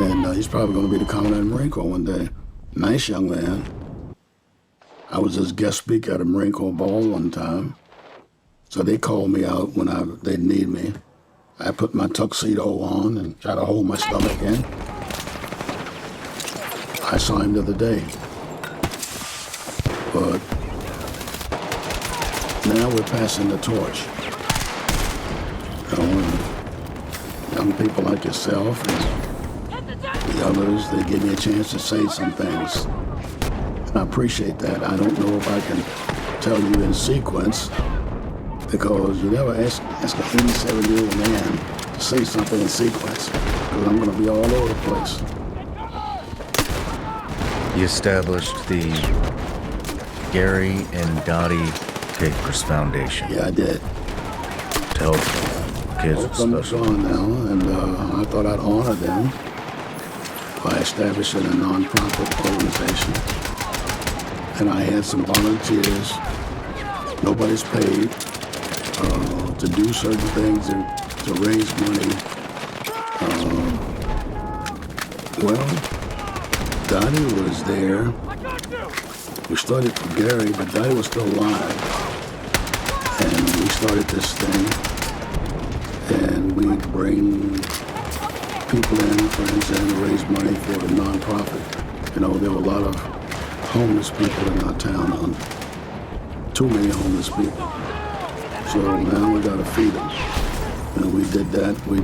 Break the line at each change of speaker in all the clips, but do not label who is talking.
And he's probably going to be the commandant of the Marine Corps one day. Nice young man. I was his guest speaker at a Marine Corps ball one time. So they called me out when they need me. I put my tuxedo on and try to hold my stomach in. I saw him the other day. But now we're passing the torch. Young people like yourself and the others, they give me a chance to say some things. And I appreciate that. I don't know if I can tell you in sequence, because you never ask an 87-year-old man to say something in sequence, because I'm going to be all over the place.
You established the Gary and Dottie Capers Foundation.
Yeah, I did.
To help kids with
Some are
special
gone now, and I thought I'd honor them by establishing a nonprofit organization. And I had some volunteers. Nobody's paid to do certain things and to raise money. Well, Dottie was there. We started with Gary, but Dottie was still alive. And we started this thing. And we bring people in, friends in, to raise money for the nonprofit. You know, there were a lot of homeless people in our town. Too many homeless people. So now we gotta feed them. And we did that. We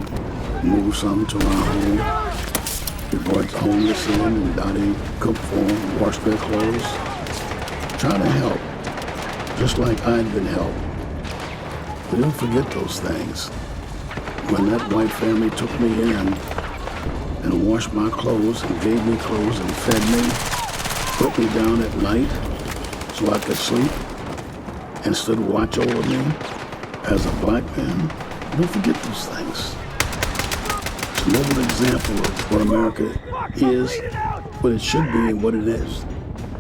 moved some to our home. We brought the homeless in, and Dottie cooked for them, washed their clothes. Trying to help, just like I'd been helped. We don't forget those things. When that white family took me in and washed my clothes and gave me clothes and fed me, put me down at night so I could sleep, and stood watch over me as a black man, don't forget those things. It's a noble example of what America is, what it should be, and what it is.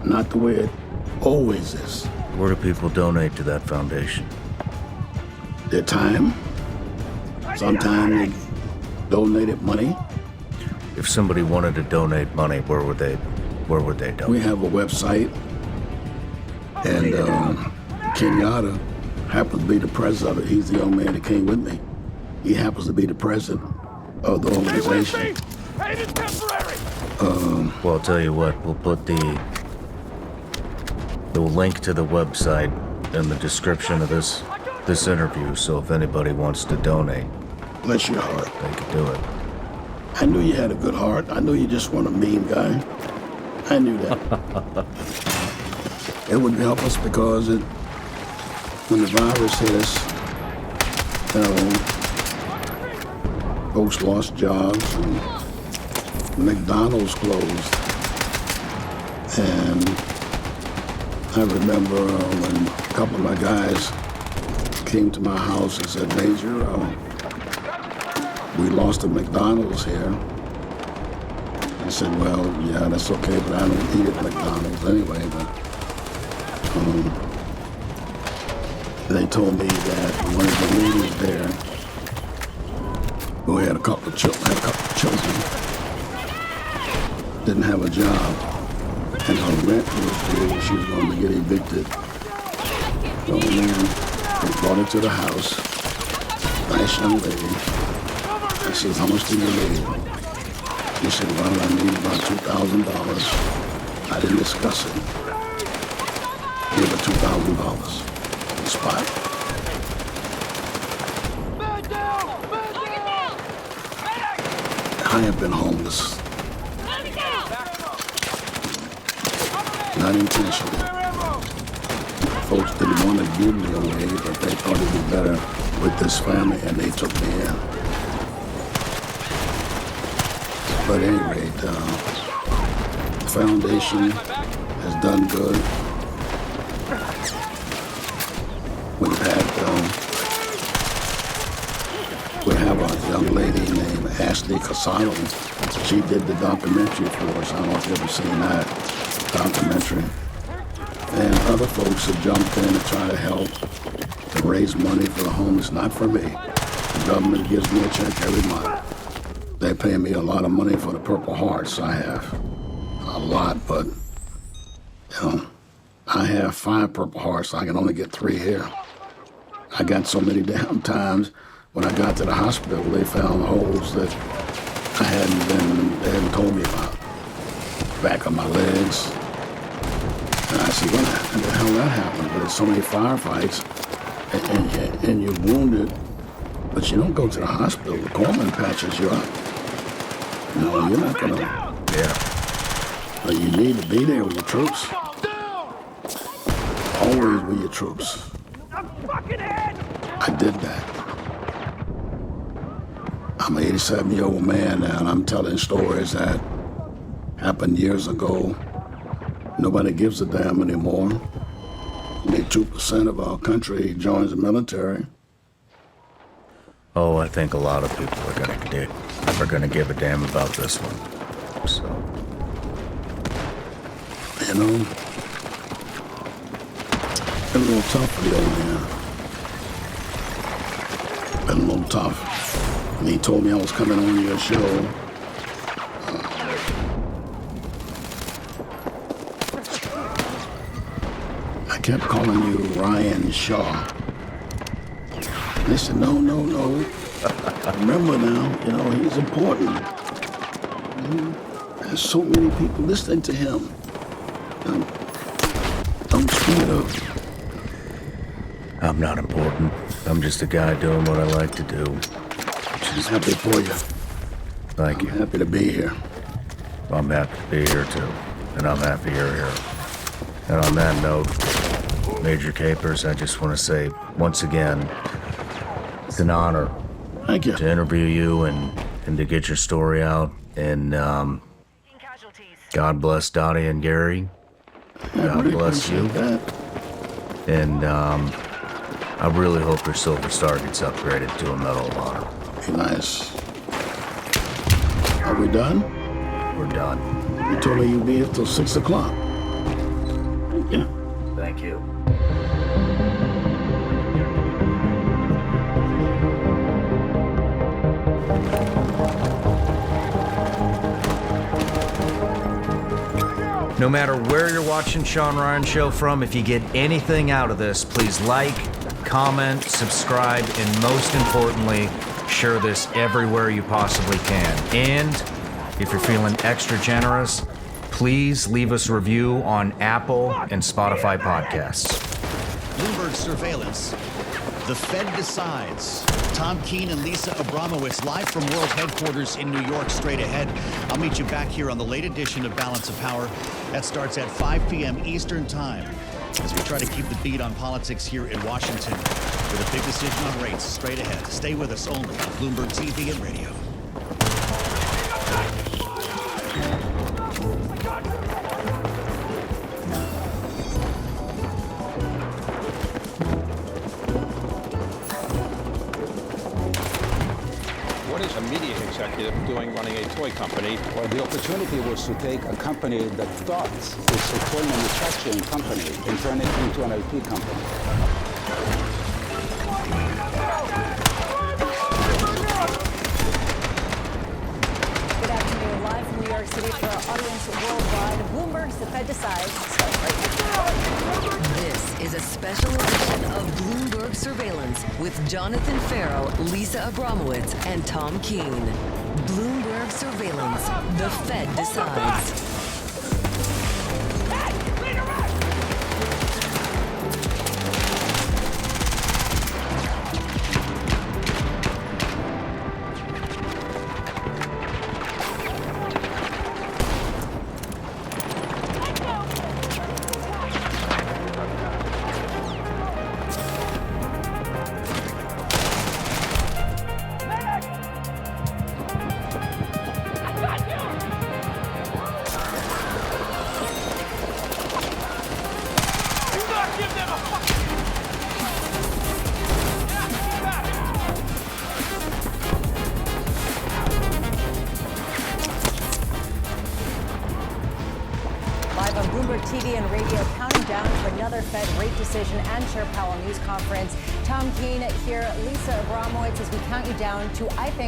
Not the way it always is.
Where do people donate to that foundation?
Their time. Sometimes they donated money.
If somebody wanted to donate money, where would they donate?
We have a website, and Kenyatta happens to be the president of it. He's the young man that came with me. He happens to be the president of the organization.
Well, I'll tell you what, we'll put the link to the website in the description of this interview, so if anybody wants to donate,
Bless your heart.
they can do it.
I knew you had a good heart. I knew you just weren't a mean guy. I knew that. It would help us because when the virus hit us, folks lost jobs and McDonald's closed. And I remember when a couple of my guys came to my house and said, Major, we lost a McDonald's here. I said, well, yeah, that's okay, but I don't eat at McDonald's anyway. But they told me that one of the ladies there, who had a couple of children, didn't have a job, and her rent was due. She was going to get evicted. So then they brought her to the house. Nice young lady. I said, how much do you need? She said, well, I need about $2,000. I didn't discuss it. Give her $2,000 on the spot. I have been homeless. Not intentionally. Folks didn't want to give me away, but they thought it'd be better with this family, and they took me in. But at any rate, the foundation has done good. We have a young lady named Ashley Casano. She did the documentary for us. I don't know if you've ever seen that documentary. And other folks have jumped in to try to help to raise money for the homeless, not for me. The government gives me a check every month. They pay me a lot of money for the Purple Hearts I have. A lot, but, I have 5 Purple Hearts. I can only get 3 here. I got so many damn times when I got to the hospital, they found holes that they hadn't told me about. Back of my legs. And I said, what the hell that happened? But there's so many firefights, and you're wounded, but you don't go to the hospital. The corpsman patches you up. No, you're not gonna.
Yeah.
But you need to be there with your troops. Always with your troops. I did that. I'm an 87-year-old man now, and I'm telling stories that happened years ago. Nobody gives a damn anymore. Only 2% of our country joins the military.
Oh, I think a lot of people are gonna give a damn about this one. So,
been a little tough for the old man. Been a little tough. And he told me I was coming on your show. I kept calling you Ryan Shaw. And they said, no. Remember now, he's important. There's so many people listening to him. Don't screw it up.
I'm not important. I'm just a guy doing what I like to do.
I'm happy for you.
Thank you.
I'm happy to be here.
I'm happy to be here too. And I'm happy you're here. And on that note, Major Capers, I just want to say once again, it's an honor.
Thank you.
To interview you and to get your story out. And God bless Dottie and Gary. God
really
bless you.
That.
And I really hope your Silver Star gets upgraded to a Medal of Honor.
Be nice. Are we done?
We're done.
You told me you'd be here till 6 o'clock. Thank you.
Thank you. No matter where you're watching Sean Ryan Show from, if you get anything out of this, please like, comment, subscribe, and most importantly, share this everywhere you possibly can. And if you're feeling extra generous, please leave us a review on Apple and Spotify podcasts.
Bloomberg surveillance. The Fed decides. Tom Keene and Lisa Abramowitz live from World Headquarters in New York straight ahead. I'll meet you back here on the late edition of Balance of Power. That starts at 5 p.m. Eastern Time as we try to keep the beat on politics here in Washington with a big decision on rates straight ahead. Stay with us only on Bloomberg TV and radio.
What is a media executive doing running a toy company?
Well, the opportunity was to take a company that thought it's a toy manufacturing company and turn it into an IP company.
Good afternoon. Live from New York City for our audience worldwide. Bloomberg's The Fed Decides.
This is a special edition of Bloomberg Surveillance with Jonathan Farrow, Lisa Abramowitz, and Tom Keene. Bloomberg Surveillance. The Fed Decides.
Live on Bloomberg TV and radio, counting down for another Fed rate decision and Chair Powell news conference. Tom Keene here, Lisa Abramowitz, as we count you down to, I think,